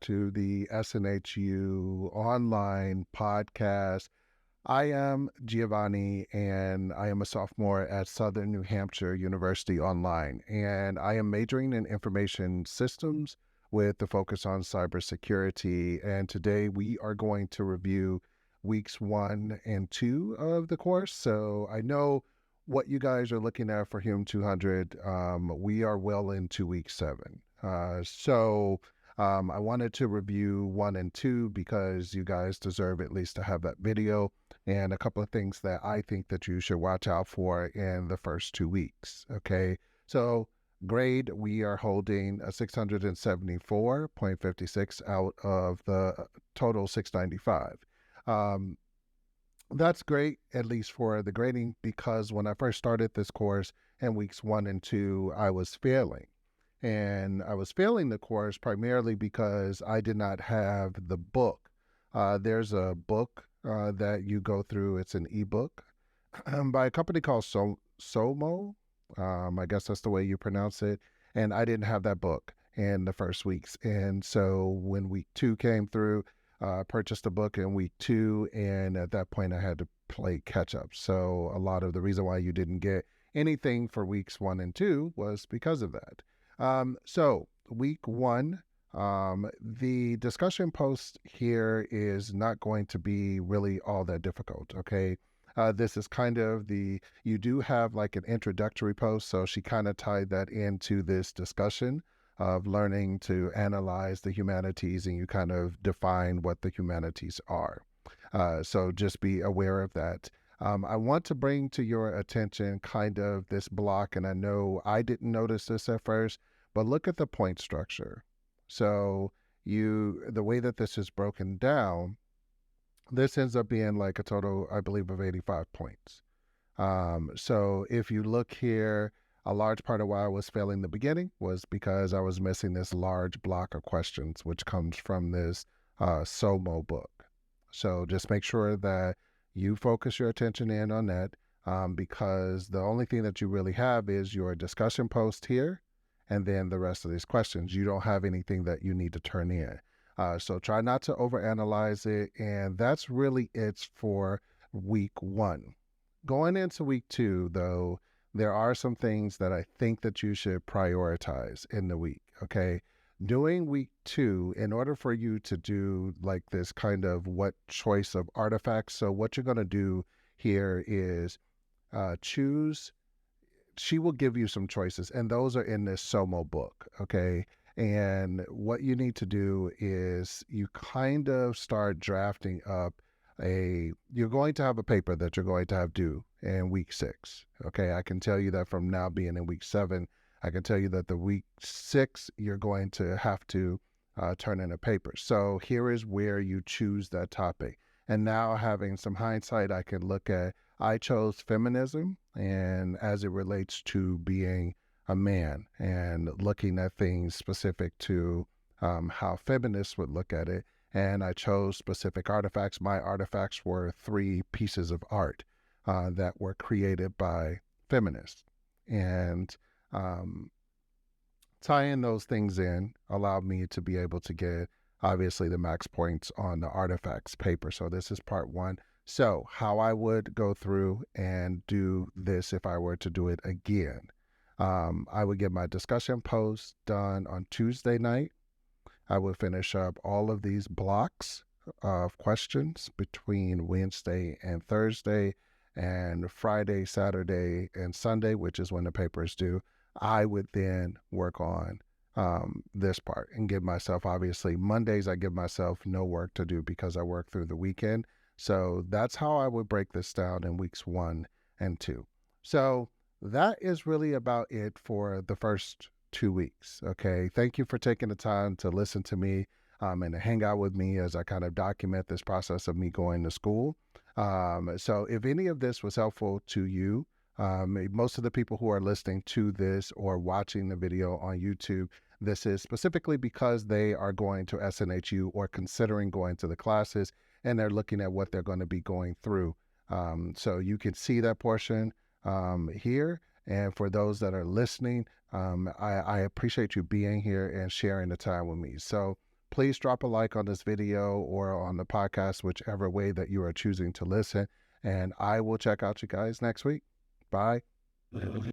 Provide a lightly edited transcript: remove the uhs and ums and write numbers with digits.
to the SNHU online podcast. I am Giovanni, and I am a sophomore at Southern New Hampshire University Online, and I am majoring in information systems with the focus on cybersecurity. And today we are going to review weeks 1 and 2 of the course. So I know what you guys are looking at for HUM-200. We are well into week 7. I wanted to review 1 and 2 because you guys deserve at least to have that video and a couple of things that I think that you should watch out for in the first 2 weeks. Okay, so grade, we are holding a 674.56 out of the total 695. That's great, at least for the grading, because when I first started this course in weeks 1 and 2, I was failing. And I was failing the course primarily because I did not have the book. There's a book that you go through. It's an ebook by a company called Somo. I guess that's the way you pronounce it. And I didn't have that book in the first weeks. And so when week 2 came through, purchased a book in week 2, and at that point I had to play catch up. So a lot of the reason why you didn't get anything for weeks 1 and 2 was because of that. So week 1, the discussion post here is not going to be really all that difficult. Okay. This is kind of you do have like an introductory post. So she kind of tied that into this discussion of learning to analyze the humanities, and you kind of define what the humanities are. So just be aware of that. I want to bring to your attention kind of this block, and I know I didn't notice this at first, but look at the point structure. So the way that this is broken down, this ends up being like a total, I believe, of 85 points. So if you look here, a large part of why I was failing the beginning was because I was missing this large block of questions, which comes from this SOMO book. So just make sure that you focus your attention in on that, because the only thing that you really have is your discussion post here, and then the rest of these questions. You don't have anything that you need to turn in. So try not to overanalyze it, and that's really it for week 1. Going into week 2, though, there are some things that I think that you should prioritize in the week, okay? Doing week 2, in order for you to do like this kind of what choice of artifacts, so what you're going to do here is choose, she will give you some choices, and those are in this SOMO book, okay? And what you need to do is you kind of start drafting up you're going to have a paper that you're going to have due in week 6. Okay, I can tell you that from now being in week 7, I can tell you that the week 6, you're going to have to turn in a paper. So here is where you choose that topic. And now, having some hindsight, I can look at, I chose feminism, and as it relates to being a man, and looking at things specific to how feminists would look at it. And I chose specific artifacts. My artifacts were 3 pieces of art that were created by feminists. And tying those things in allowed me to be able to get, obviously, the max points on the artifacts paper. So this is part 1. So how I would go through and do this if I were to do it again. I would get my discussion post done on Tuesday night. I would finish up all of these blocks of questions between Wednesday and Thursday, and Friday, Saturday, and Sunday, which is when the paper is due. I would then work on this part and give myself, obviously, Mondays, I give myself no work to do because I work through the weekend. So that's how I would break this down in weeks 1 and 2. So that is really about it for the first 2 weeks. Okay. Thank you for taking the time to listen to me and to hang out with me as I kind of document this process of me going to school. So if any of this was helpful to you, most of the people who are listening to this or watching the video on YouTube, this is specifically because they are going to SNHU or considering going to the classes, and they're looking at what they're going to be going through. So you can see that portion here. And for those that are listening, I appreciate you being here and sharing the time with me. So please drop a like on this video or on the podcast, whichever way that you are choosing to listen. And I will check out you guys next week. Bye.